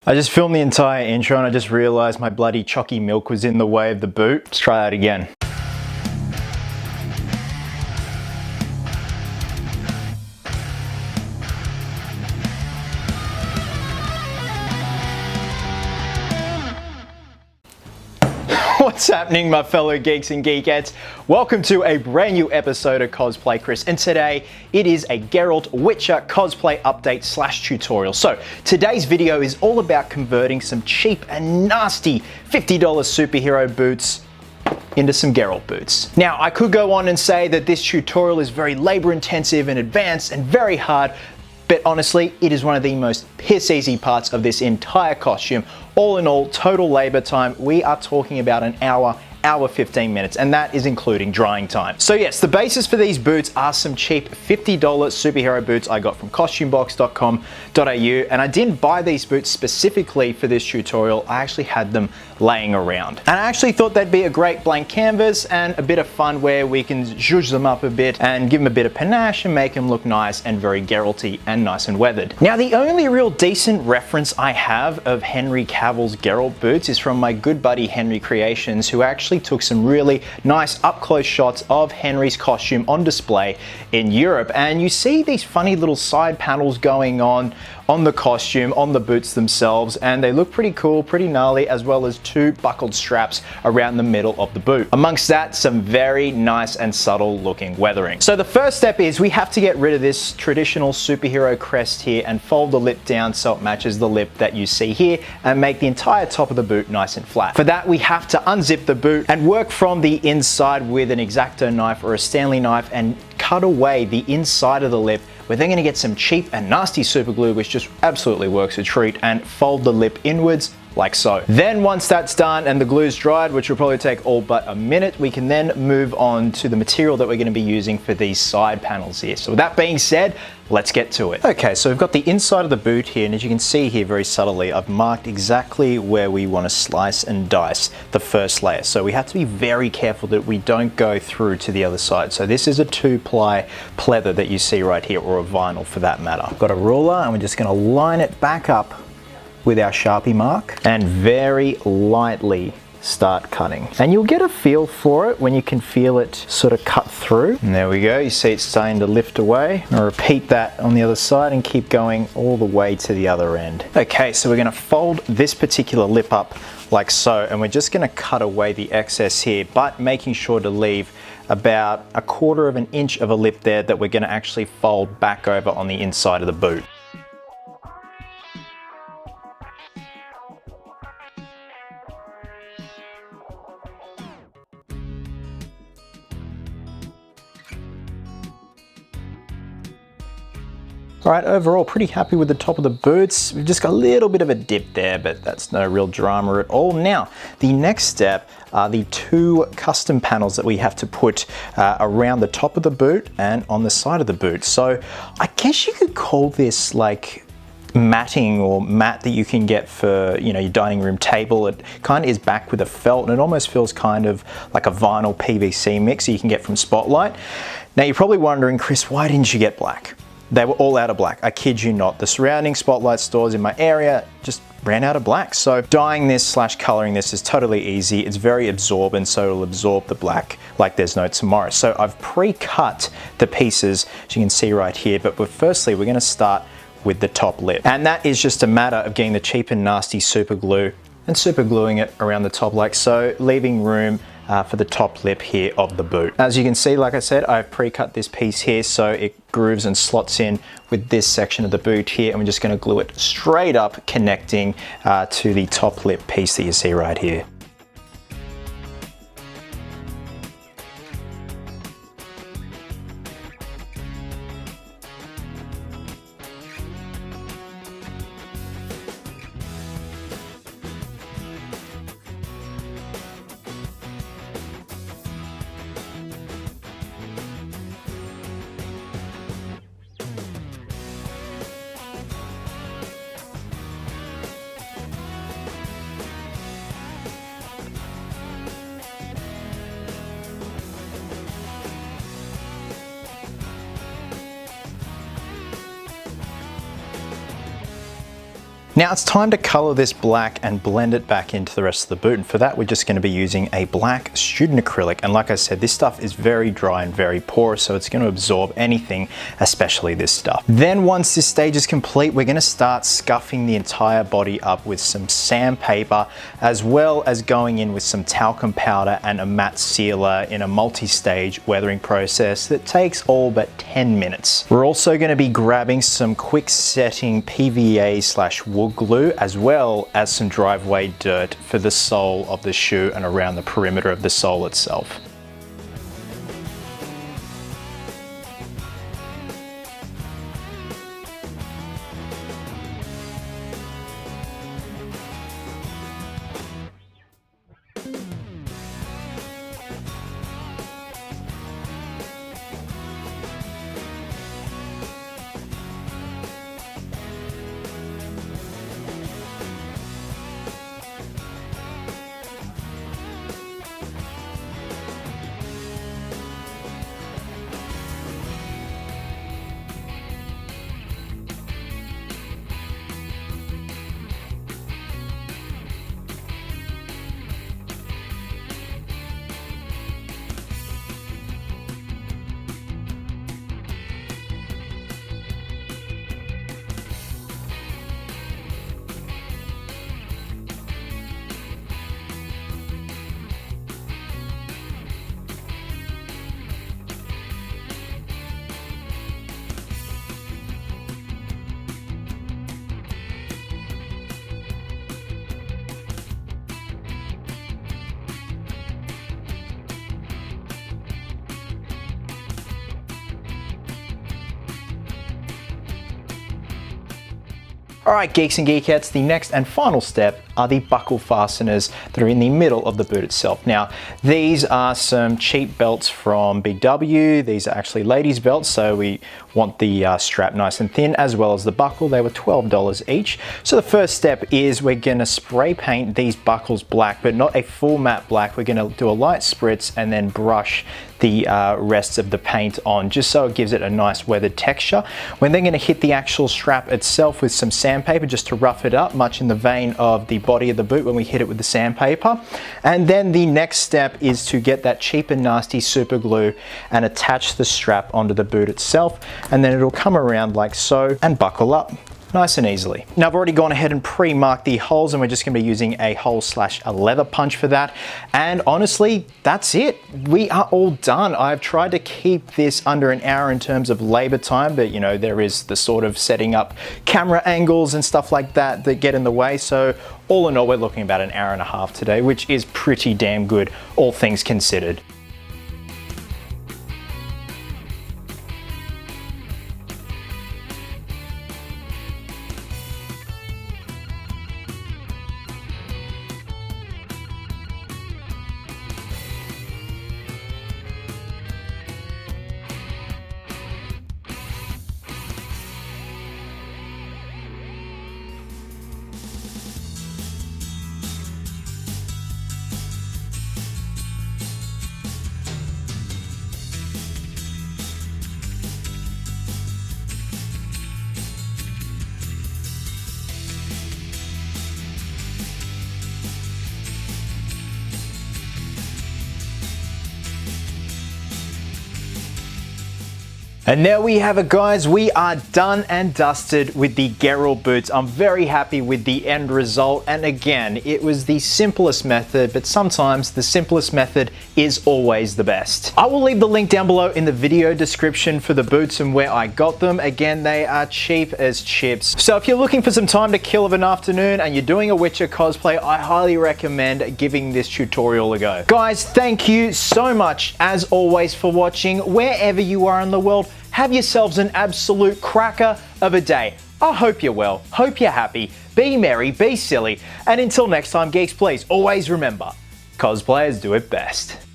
I just filmed the entire intro and I just realized my bloody chalky milk was in the way of the boot. Let's try that again. What's happening, my fellow geeks and geekettes? Welcome to a brand new episode of Cosplay Chris, and today it is a Geralt Witcher cosplay update / tutorial. So today's video is all about converting some cheap and nasty $50 superhero boots into some Geralt boots. Now, I could go on and say that this tutorial is very labor intensive and advanced and very hard, but honestly, it is one of the most piss easy parts of this entire costume. All in all, total labor time, we are talking about an hour 15 minutes, and that is including drying time. So yes, the basis for these boots are some cheap $50 superhero boots I got from costumebox.com.au, and I didn't buy these boots specifically for this tutorial. I actually had them laying around. And I actually thought they'd be a great blank canvas and a bit of fun where we can zhuzh them up a bit and give them a bit of panache and make them look nice and very Geralt-y and nice and weathered. Now, the only real decent reference I have of Henry Cavill's Geralt boots is from my good buddy Henry Creations, who actually took some really nice up-close shots of Henry's costume on display in Europe. And you see these funny little side panels going on the costume, on the boots themselves, and they look pretty cool, pretty gnarly, as well as two buckled straps around the middle of the boot. Amongst that, some very nice and subtle looking weathering. So the first step is we have to get rid of this traditional superhero crest here and fold the lip down so it matches the lip that you see here and make the entire top of the boot nice and flat. For that, we have to unzip the boot and work from the inside with an X-Acto knife or a Stanley knife and cut away the inside of the lip. We're then going to get some cheap and nasty super glue, which just absolutely works a treat, and fold the lip inwards like so. Then once that's done and the glue's dried, which will probably take all but a minute, we can then move on to the material that we're going to be using for these side panels here. So with that being said, let's get to it. Okay, so we've got the inside of the boot here, and as you can see here very subtly, I've marked exactly where we want to slice and dice the first layer. So we have to be very careful that we don't go through to the other side. So this is a 2-ply pleather that you see right here, or a vinyl for that matter. I've got a ruler and we're just going to line it back up with our Sharpie mark and very lightly start cutting. And you'll get a feel for it when you can feel it sort of cut through. And there we go, you see it's starting to lift away. I'll repeat that on the other side and keep going all the way to the other end. Okay, so we're going to fold this particular lip up like so, and we're just going to cut away the excess here, but making sure to leave about 1/4 of an inch of a lip there that we're going to actually fold back over on the inside of the boot. All right, overall, pretty happy with the top of the boots. We've just got a little bit of a dip there, but that's no real drama at all. Now, the next step are the 2 custom panels that we have to put around the top of the boot and on the side of the boot. So I guess you could call this like matting or mat that you can get for, you know, your dining room table. It kind of is backed with a felt, and it almost feels kind of like a vinyl PVC mix that you can get from Spotlight. Now, you're probably wondering, Chris, why didn't you get black? They were all out of black. I kid you not. The surrounding Spotlight stores in my area just ran out of black. So dyeing this / coloring this is totally easy. It's very absorbent, so it'll absorb the black like there's no tomorrow. So I've pre-cut the pieces, as you can see right here. But firstly, we're going to start with the top lip. And that is just a matter of getting the cheap and nasty super glue and super gluing it around the top like so, leaving room for the top lip here of the boot. As you can see, like I said, I've pre-cut this piece here so it grooves and slots in with this section of the boot here, and we're just going to glue it straight up, connecting to the top lip piece that you see right here. Now it's time to color this black and blend it back into the rest of the boot, and for that we're just going to be using a black student acrylic, and like I said, this stuff is very dry and very porous, so it's going to absorb anything, especially this stuff. Then once this stage is complete, we're going to start scuffing the entire body up with some sandpaper, as well as going in with some talcum powder and a matte sealer in a multi-stage weathering process that takes all but 10 minutes. We're also going to be grabbing some quick setting PVA/wool glue, as well as some driveway dirt for the sole of the shoe and around the perimeter of the sole itself. Alright, Geeks and Geekettes, the next and final step are the buckle fasteners that are in the middle of the boot itself. Now, these are some cheap belts from Big W. These are actually ladies' belts, so we want the strap nice and thin, as well as the buckle. They were $12 each. So the first step is we're going to spray paint these buckles black, but not a full matte black. We're going to do a light spritz and then brush the rest of the paint on, just so it gives it a nice weathered texture. We're then going to hit the actual strap itself with some sandpaper just to rough it up, much in the vein of the body of the boot when we hit it with the sandpaper. And then the next step is to get that cheap and nasty super glue and attach the strap onto the boot itself, and then it'll come around like so and buckle up nice and easily. Now I've already gone ahead and pre-marked the holes, and we're just going to be using a hole/a leather punch for that. And honestly, that's it. We are all done. I've tried to keep this under an hour in terms of labor time, but you know, there is the sort of setting up camera angles and stuff like that that get in the way. So all in all, we're looking about an hour and a half today, which is pretty damn good, all things considered. And there we have it, guys. We are done and dusted with the Geralt boots. I'm very happy with the end result. And again, it was the simplest method, but sometimes the simplest method is always the best. I will leave the link down below in the video description for the boots and where I got them. Again, they are cheap as chips. So if you're looking for some time to kill of an afternoon and you're doing a Witcher cosplay, I highly recommend giving this tutorial a go. Guys, thank you so much, as always, for watching. Wherever you are in the world, have yourselves an absolute cracker of a day. I hope you're well, hope you're happy, be merry, be silly, and until next time, geeks, please always remember, cosplayers do it best.